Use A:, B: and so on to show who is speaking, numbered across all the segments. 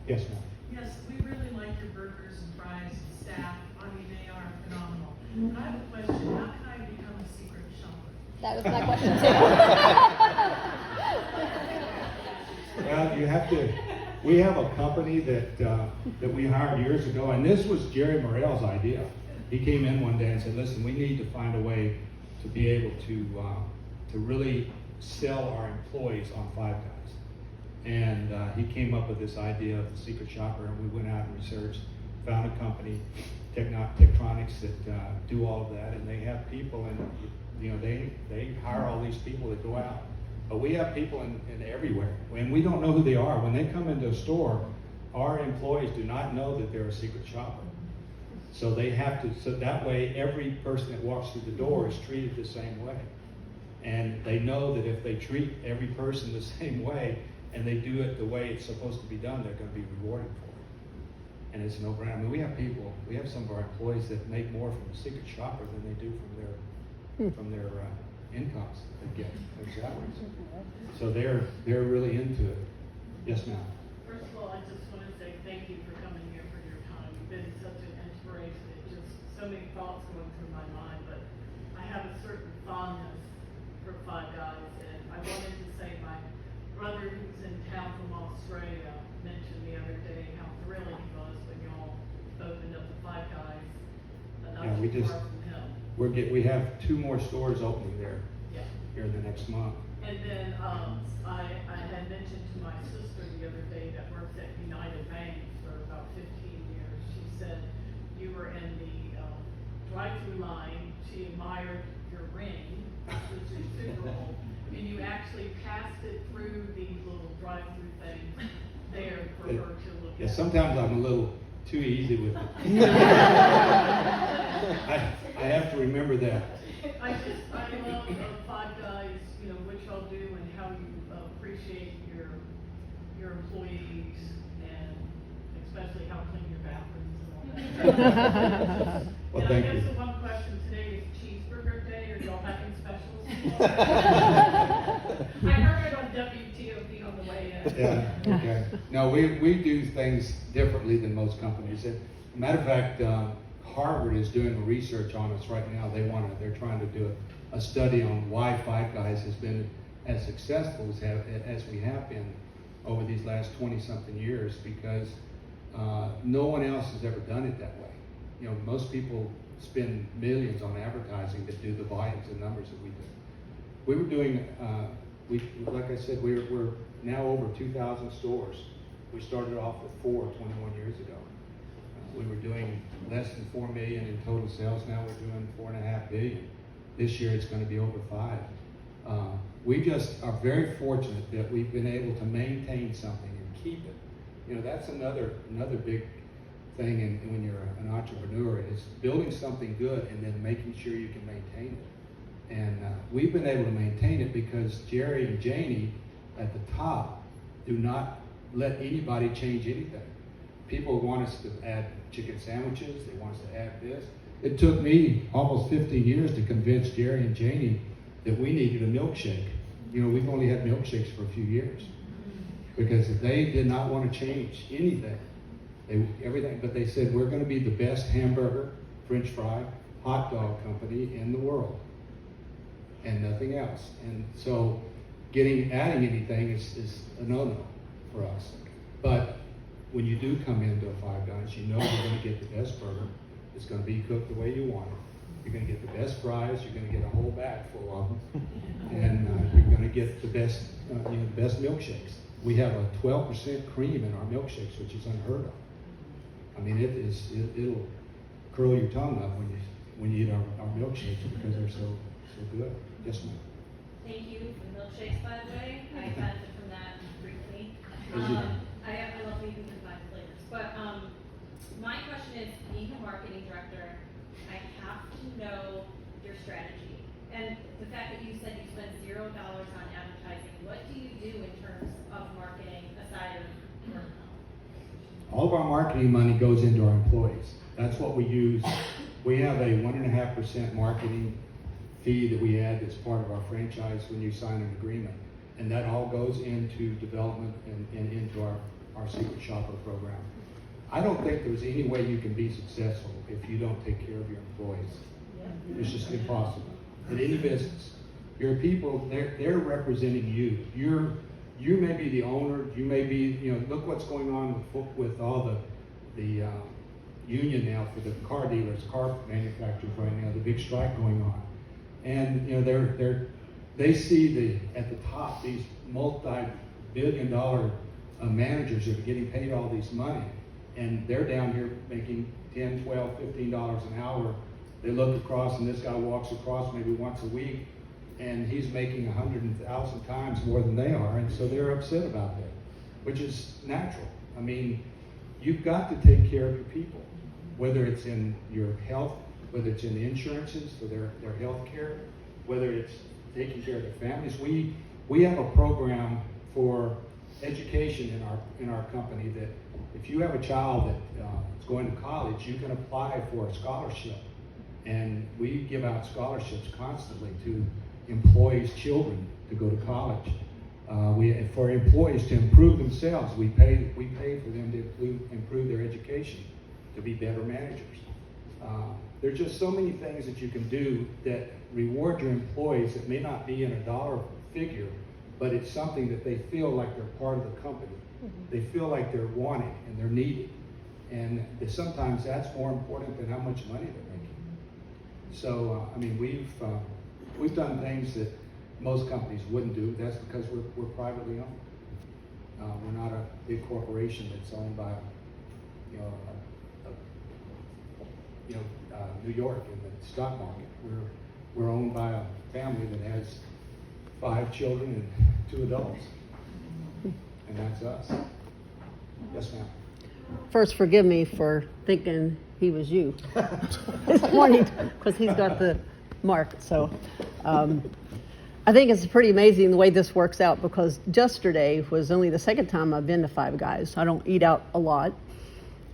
A: Yes, ma'am.
B: Yes, we really like your burgers and fries and staff. I mean, they are phenomenal. But I have a question. How can I become a secret shopper?
C: That was my question too.
A: Well, you have to. We have a company that we hired years ago, and this was Jerry Morrell's idea. He came in one day and said, "Listen, we need to find a way to be able to really sell our employees on Five Guys." And he came up with this idea of the secret shopper, and we went out and researched, found a company, Tektronix, that do all of that, and they have people, and they hire all these people that go out. But we have people in everywhere, and we don't know who they are. When they come into a store, our employees do not know that they're a secret shopper. So they have to, so that way every person that walks through the door is treated the same way. And they know that if they treat every person the same way, and they do it the way it's supposed to be done, they're going to be rewarded for it. And it's a no-brainer. I mean, we have some of our employees that make more from a secret shopper than they do from their incomes they get, their salaries. So they're really into it. Yes, ma'am.
B: First of all, I just want to say thank you for coming here for your time. You've been such an inspiration. It's just so many thoughts going through my mind, but I have a certain fondness for Five Guys, and I wanted to say my brother who's in town from Australia mentioned the other day how thrilling he was when y'all opened up the Five Guys, not too far from him.
A: We have 2 more stores opening there here in the next month.
B: And then I had mentioned to my sister the other day that works at United Bank for about 15 years. She said you were in the drive-through line. She admired your ring, which is super old, and you actually passed it through the little drive-through thing there for her to look at.
A: Yeah, sometimes I'm a little too easy with it. I have to remember that.
B: I love Five Guys, what y'all do and how you appreciate your employees, and especially how clean your bathrooms and all that.
A: Well,
B: and
A: thank
B: I guess
A: you.
B: the one question today is cheeseburger day. Are y'all having specials? I heard it on WTOP on the way in.
A: Yeah, okay. No, we do things differently than most companies. Matter of fact, Harvard is doing research on us right now. They're trying to do a study on why Five Guys has been as successful as we have been over these last 20-something years, because no one else has ever done it that way. Most people spend millions on advertising that do the volumes and numbers that we do. We were doing, like I said, we're now over 2,000 stores. We started off with 4 21 years ago. We were doing less than $4 million in total sales. Now we're doing $4.5 billion. This year it's going to be over 5. We just are very fortunate that we've been able to maintain something and keep it. That's another big thing when you're an entrepreneur, is building something good and then making sure you can maintain it. And we've been able to maintain it because Jerry and Janie at the top do not let anybody change anything. People want us to add chicken sandwiches, they want us to add this. It took me almost 15 years to convince Jerry and Janie that we needed a milkshake. We've only had milkshakes for a few years because they did not want to change anything. Everything, but they said, we're going to be the best hamburger, French fry, hot dog company in the world, and nothing else. And so adding anything is a no-no for us. But when you do come into a Five Guys, you're going to get the best burger. It's going to be cooked the way you want it. You're going to get the best fries. You're going to get a whole bag full of them, and you're going to get the best, best milkshakes. We have a 12% cream in our milkshakes, which is unheard of. I mean, it'll curl your tongue up when you eat our milkshakes because they're so good. Yes, ma'am.
D: Thank you for the milkshakes, by the way. I benefit from that briefly. I love making the 5 flavors. But my question is, being a marketing director, I have to know your strategy. And the fact that you said you spend $0 on advertising, what do you do in terms of marketing aside of your own?
A: All of our marketing money goes into our employees. That's what we use. We have a 1.5% marketing fee that we add as part of our franchise when you sign an agreement. And that all goes into development and into our secret shopper program. I don't think there's any way you can be successful if you don't take care of your employees. It's just impossible. In any business, your people, they're representing you. You may be the owner, you may be, look what's going on with all the union now for the car dealers, car manufacturers right now, the big strike going on. And they see at the top these multi-billion-dollar managers that are getting paid all this money, and they're down here making $10, $12, $15 an hour. They look across, and this guy walks across maybe once a week, and he's making 100,000 times more than they are, and so they're upset about that, which is natural. I mean, you've got to take care of your people, whether it's in your health, whether it's in the insurances for their health care, whether it's taking care of their families. We have a program for education in our company that if you have a child that is going to college, you can apply for a scholarship, and we give out scholarships constantly to employees' children to go to college. For employees to improve themselves, we pay for them to improve their education, to be better managers. There's just so many things that you can do that reward your employees that may not be in a dollar figure, but it's something that they feel like they're part of the company. They feel like they're wanted and they're needed. And sometimes that's more important than how much money they're making. So, I mean, we've done things that most companies wouldn't do. That's because we're privately owned. We're not a big corporation that's owned by, New York in the stock market. We're owned by a family that has 5 children and 2 adults, and that's us. Yes, ma'am.
C: First, forgive me for thinking he was you this morning, because he's got the mark. So I think it's pretty amazing the way this works out, because yesterday was only the second time I've been to Five Guys. I don't eat out a lot.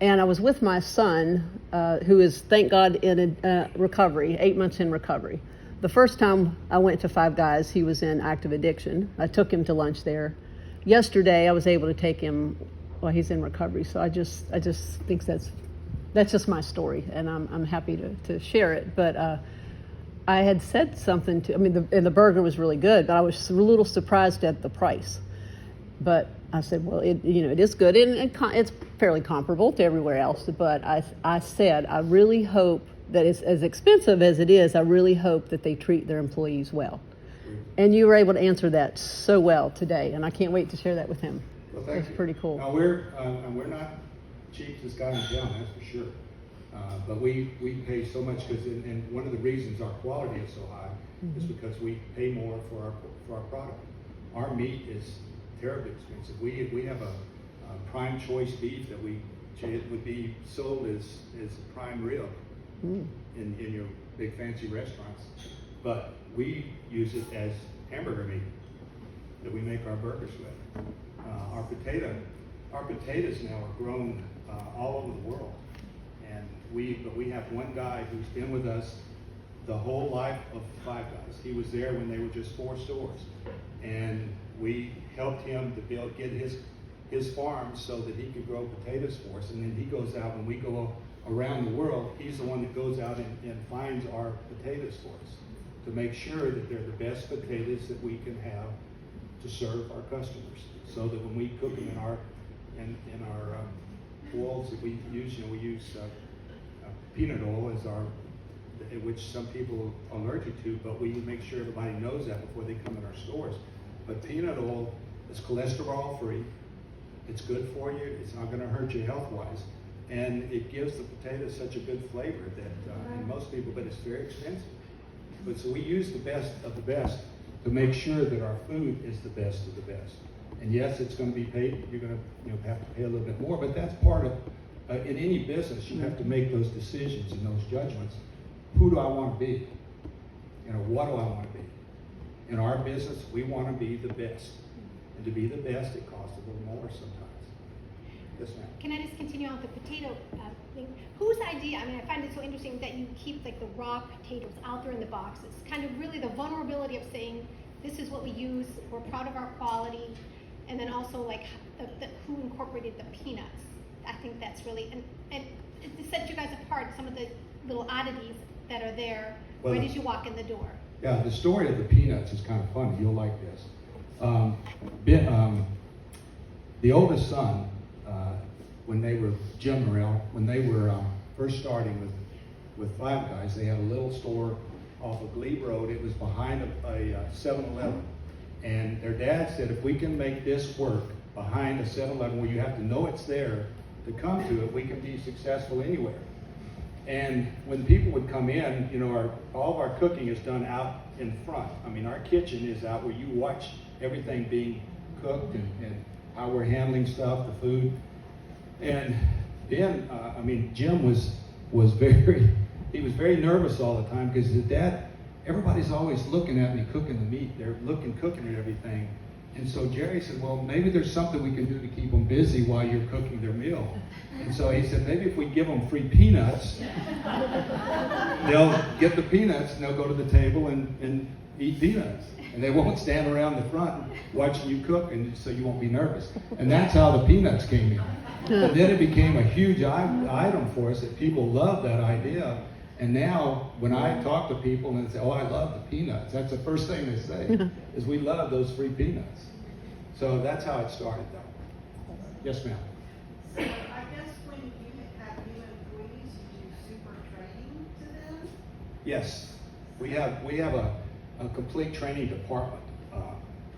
C: And I was with my son, who is, thank God, in recovery, 8 months in recovery. The first time I went to Five Guys, he was in active addiction. I took him to lunch there. Yesterday, I was able to take him while he's in recovery. So I just think that's just my story, and I'm happy to share it. But I had said something and the burger was really good, but I was a little surprised at the price. But I said, well, it is good, and it's fairly comparable to everywhere else. But I said, I really hope that it's as expensive as it is. I really hope that they treat their employees well. And you were able to answer that so well today, and I can't wait to share that with him.
A: Well, thank you.
C: It's pretty cool.
A: Now we're not cheapest guy in town, that's for sure. But we pay so much because, and one of the reasons our quality is so high is because we pay more for our product. Our meat is terribly expensive. We have a prime choice beef that would be sold as a prime rib in your big fancy restaurants, but we use it as hamburger meat that we make our burgers with. Our potatoes now are grown all over the world, but we have one guy who's been with us the whole life of Five Guys. He was there when they were just 4 stores, and we helped him to get his farm so that he could grow potatoes for us. And then he goes out, when we go around the world, he's the one that goes out and finds our potatoes for us to make sure that they're the best potatoes that we can have to serve our customers, so that when we cook them in our oils that we use, we use peanut oil as which some people are allergic to, but we make sure everybody knows that before they come in our stores. But peanut oil is cholesterol free, it's good for you, it's not going to hurt you health-wise, and it gives the potatoes such a good flavor that and most people, but it's very expensive. But so we use the best of the best to make sure that our food is the best of the best. And yes, it's going to be paid. You're going to have to pay a little bit more, but that's part of in any business. You have to make those decisions and those judgments. Who do I want to be? What do I want to be? In our business, we want to be the best, and to be the best, it costs a little more sometimes. Yes, ma'am.
E: Can I just continue on with the potato thing? Whose idea? I mean, I find it so interesting that you keep the raw potatoes out there in the boxes. Kind of really the vulnerability of saying, this is what we use. We're proud of our quality. And then also who incorporated the peanuts. I think that's really, and it sets you guys apart, some of the little oddities that are there
A: Well,
E: right as you walk in the door.
A: Yeah, the story of the peanuts is kind of funny. You'll like this. The oldest son, when they were Jim Morrell, when they were first starting with Five Guys, they had a little store off of Glebe Road. It was behind a 7-Eleven. And their dad said, if we can make this work behind a 7-Eleven where you have to know it's there to come to it, we can be successful anywhere. And when people would come in, you know, all of our cooking is done out in front. I mean, our kitchen is out where you watch everything being cooked and how we're handling stuff, the food. And then, Jim was very nervous all the time because his dad, everybody's always looking at me cooking the meat. They're cooking at everything. And so Jerry said, well, maybe there's something we can do to keep them busy while you're cooking their meal. And so he said, maybe if we give them free peanuts, they'll get the peanuts and they'll go to the table and eat peanuts. And they won't stand around the front watching you cook, and so you won't be nervous. And that's how the peanuts came in. And then it became a huge item for us that people loved that idea. And now when I talk to people and they say, oh, I love the peanuts, that's the first thing they say, is we love those free peanuts. So that's how it started though. Yes, ma'am.
F: So I guess when you have new employees, you do super training to them?
A: Yes, we have a complete training department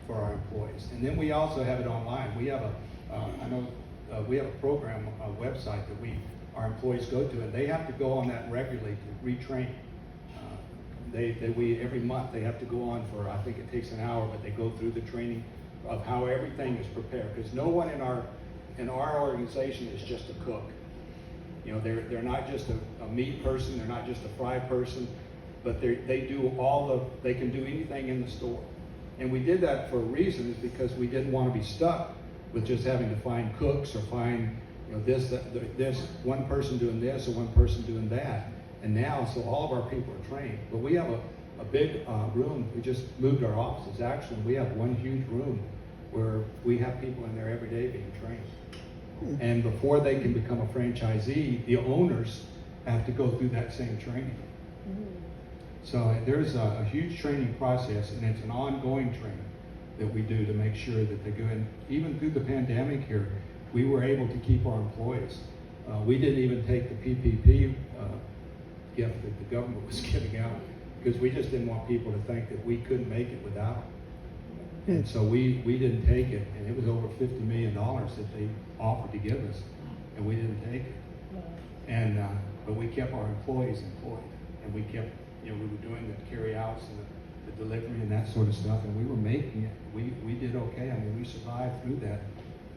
A: for our employees, and then we also have it online. We have we have a program, a website that our employees go to, and they have to go on that regularly to retrain. Every month they have to go on for, I think it takes an hour, but they go through the training of how everything is prepared, because no one in our organization is just a cook. You know, they're not just a meat person, they're not just a fry person, but they can do anything in the store. And we did that for a reason, is because we didn't want to be stuck with just having to find cooks or find, you know, this one person doing this or one person doing that. And now, so all of our people are trained. But we have a big room. We just moved our offices. Actually, we have one huge room where we have people in there every day being trained. And before they can become a franchisee, the owners have to go through that same training. So there's a huge training process, and it's an ongoing training that we do to make sure that they're good. Even through the pandemic here, we were able to keep our employees. We didn't even take the PPP gift that the government was giving out, because we just didn't want people to think that we couldn't make it without it. And so we didn't take it, and it was over $50 million that they offered to give us, and we didn't take it. And but we kept our employees employed, and we kept, you know, we were doing the carry-outs and the delivery and that sort of stuff, and we were making it. We did okay. I mean, we survived through that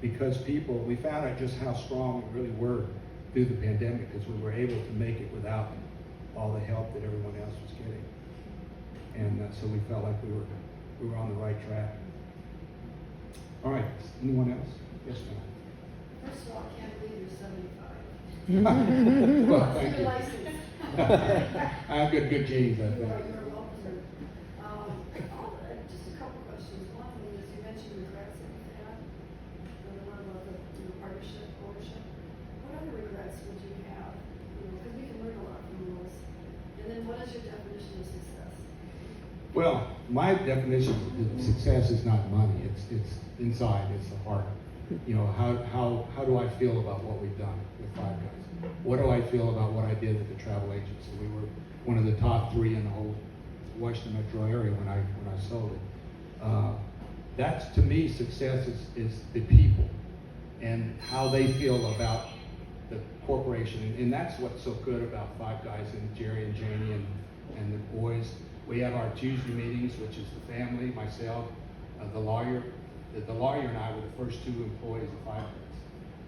A: because we found out just how strong we really were through the pandemic, because we were able to make it without all the help that everyone else was getting. And so we felt like we were on the right track. All right, anyone else? Yes, ma'am.
F: First of all, I can't believe you're 75.
A: Well, thank you.
F: License.
A: I have good genes, I think.
F: You're well preserved. Just a couple questions. One is, you mentioned regrets that you've had, and the one about the partnership, ownership. What other regrets would you have? You know, because we can learn a lot from those. And then what is your definition of success?
A: Well, my definition of success is not money. It's inside. It's the heart. You know, how do I feel about what we've done with Five Guys? What do I feel about what I did with the travel agency? We were one of the top 3 in the whole Washington metro area when I sold it. That's, to me, success is the people and how they feel about the corporation. And that's what's so good about Five Guys and Jerry and Janie and the boys. We have our Tuesday meetings, which is the family, myself, the lawyer. The lawyer and I were the first 2 employees of Five Guys,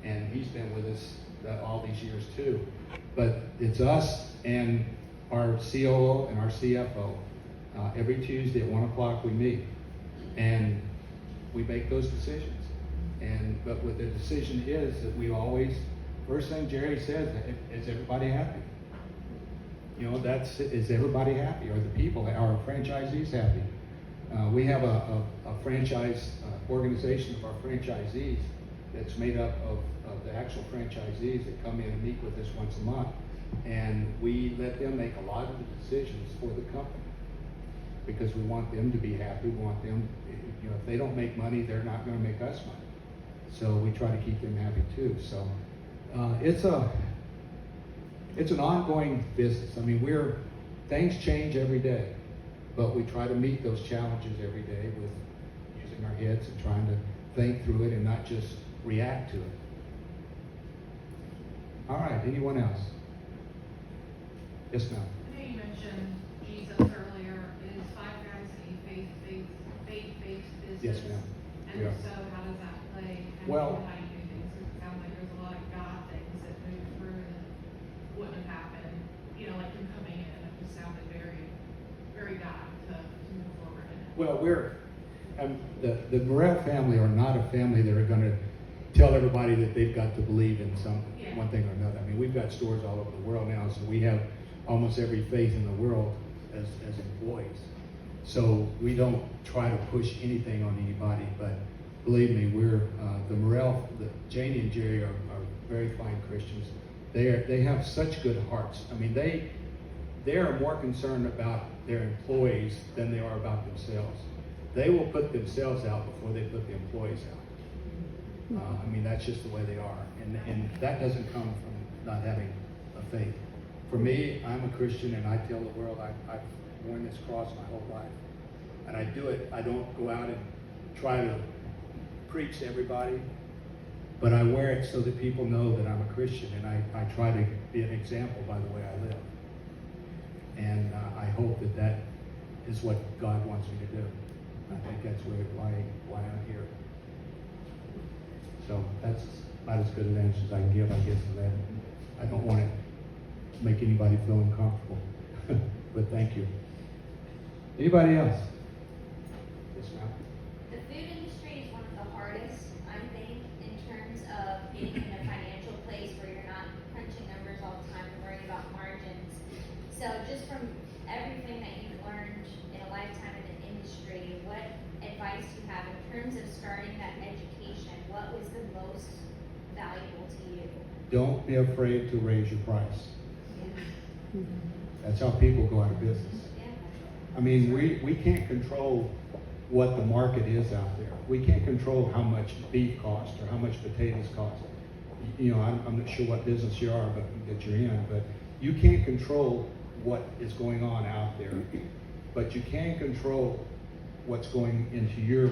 A: and he's been with us all these years too. But it's us and our COO and our CFO. Every Tuesday at 1 o'clock we meet, and we make those decisions. But what the decision is that we always, first thing Jerry says, is everybody happy? You know, is everybody happy? Are the people, are our franchisees happy? We have a franchise organization of our franchisees, that's made up of the actual franchisees that come in and meet with us once a month. And we let them make a lot of the decisions for the company, because we want them to be happy. We want them, you know, if they don't make money, they're not gonna make us money. So we try to keep them happy too. So it's an ongoing business. I mean, things change every day, but we try to meet those challenges every day with using our heads and trying to think through it and not just react to it. All right, anyone else? Yes, ma'am.
G: I know you mentioned Jesus earlier. Is Five Guys a faith-based business?
A: Yes, ma'am.
G: And
A: We are.
G: so how does that play
A: Well-
G: into how you do things? 'Cause it sounds like there's a lot of God things that move through that wouldn't have happened, you know, like him coming in. It just sounded very, very God to move forward in it.
A: Well, the Morel family are not a family that are going to tell everybody that they've got to believe in one thing or another. I mean, we've got stores all over the world now, so we have almost every faith in the world as employees. So we don't try to push anything on anybody, but believe me, the Morel, Janie and Jerry are very fine Christians. They have such good hearts. I mean, they are more concerned about their employees than they are about themselves. They will put themselves out before they put the employees out. I mean, that's just the way they are. And that doesn't come from not having a faith. For me, I'm a Christian, and I tell the world I've worn this cross my whole life. And I do it. I don't go out and try to preach to everybody, but I wear it so that people know that I'm a Christian, and I try to be an example by the way I live. And I hope that is what God wants me to do. I think that's why I'm here. So that's about as good an answer as I can give, I guess, to that. I don't want to make anybody feel uncomfortable, but thank you. Anybody else? Yes, ma'am.
H: The food industry is one of the hardest, I think, in terms of being in a financial place where you're not crunching numbers all the time and worrying about margins. So just from everything that you've learned in a lifetime in the industry, what advice do you have in terms of starting that education? What was the most valuable to you?
A: Don't be afraid to raise your price. That's how people go out of business. I mean, we can't control what the market is out there. We can't control how much beef costs or how much potatoes cost. You know, I'm not sure what business you are, but that you're in, but you can't control what is going on out there. But you can control what's going into your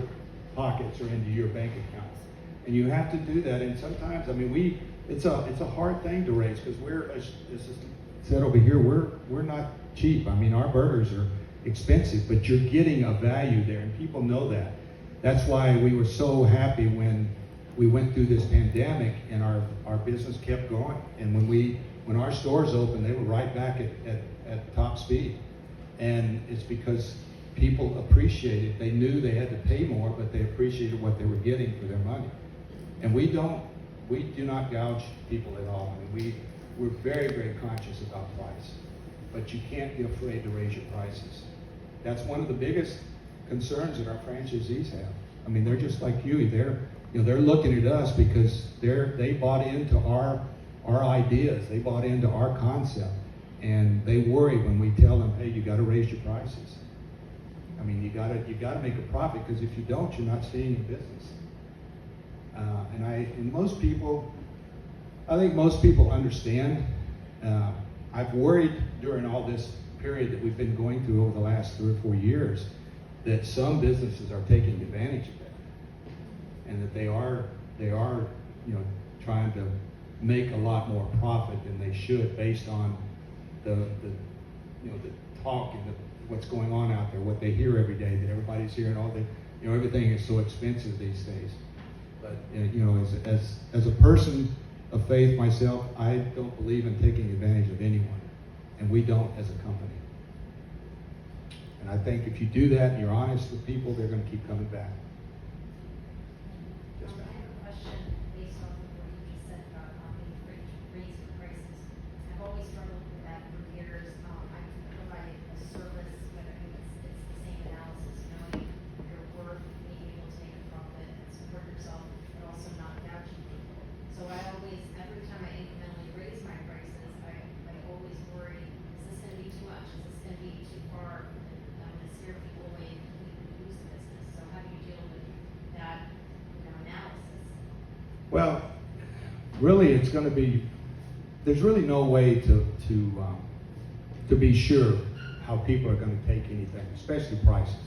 A: pockets or into your bank account. And you have to do that. And sometimes, I mean, it's a hard thing to raise, because as said over here, we're not cheap. I mean, our burgers are expensive, but you're getting a value there, and people know that. That's why we were so happy when we went through this pandemic and our business kept going. And when our stores opened, they were right back at top speed. And it's because people appreciated. They knew they had to pay more, but they appreciated what they were getting for their money. And we do not gouge people at all. I mean, we're very, very conscious about price, but you can't be afraid to raise your prices. That's one of the biggest concerns that our franchisees have. I mean, they're just like you. They're looking at us because they bought into our ideas. They bought into our concept, and they worry when we tell them, "Hey, you got to raise your prices." I mean, you got to make a profit, because if you don't, you're not staying in business. I think most people understand. I've worried during all this period that we've been going through over the last 3 or 4 years that some businesses are taking advantage of that, and that they are trying to make a lot more profit than they should based on the talk and what's going on out there, what they hear every day, that everybody's hearing everything is so expensive these days. But as a person of faith myself, I don't believe in taking advantage of anyone, and we don't as a company. And I think if you do that and you're honest with people, they're going to keep coming back. Yes,
H: I
A: ma'am.
H: have a question based off of what you just said about not being afraid to raise the prices. I've always struggled with that for years. I've provided a service, whether it's the same analysis, knowing your worth, being able to make a profit and support yourself, but also not gouging
A: Well, really, it's going to be. There's really no way to be sure how people are going to take anything, especially prices.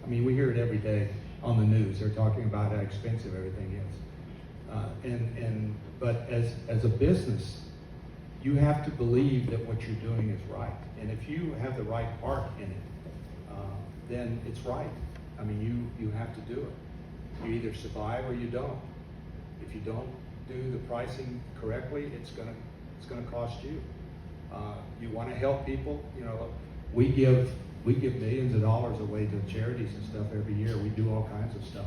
A: I mean, we hear it every day on the news. They're talking about how expensive everything is. But as a business, you have to believe that what you're doing is right. And if you have the right heart in it, then it's right. I mean, you have to do it. You either survive or you don't. If you don't do the pricing correctly, it's gonna cost you. You want to help people. You know, we give millions of dollars away to charities and stuff every year. We do all kinds of stuff,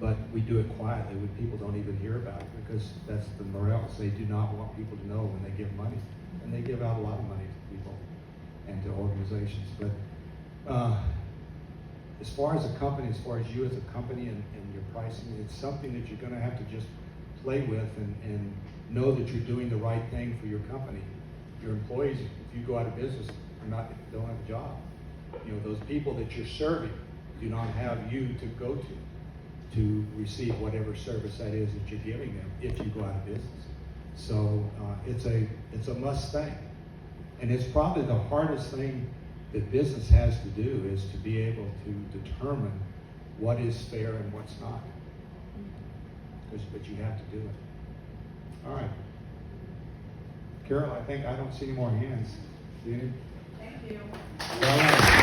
A: but we do it quietly. When people don't even hear about it, because that's the morals. They do not want people to know when they give money, and they give out a lot of money to people and to organizations. But as far as a company, as far as you as a company and your pricing, it's something that you're going to have to just play with and know that you're doing the right thing for your company. Your employees, if you go out of business, don't have a job. You know, those people that you're serving do not have you to go to receive whatever service that is that you're giving them if you go out of business. So it's a must thing, and it's probably the hardest thing that business has to do, is to be able to determine what is fair and what's not. But you have to do it. All right. Carol, I don't see any more hands. Do you?
G: Thank you.
A: Well,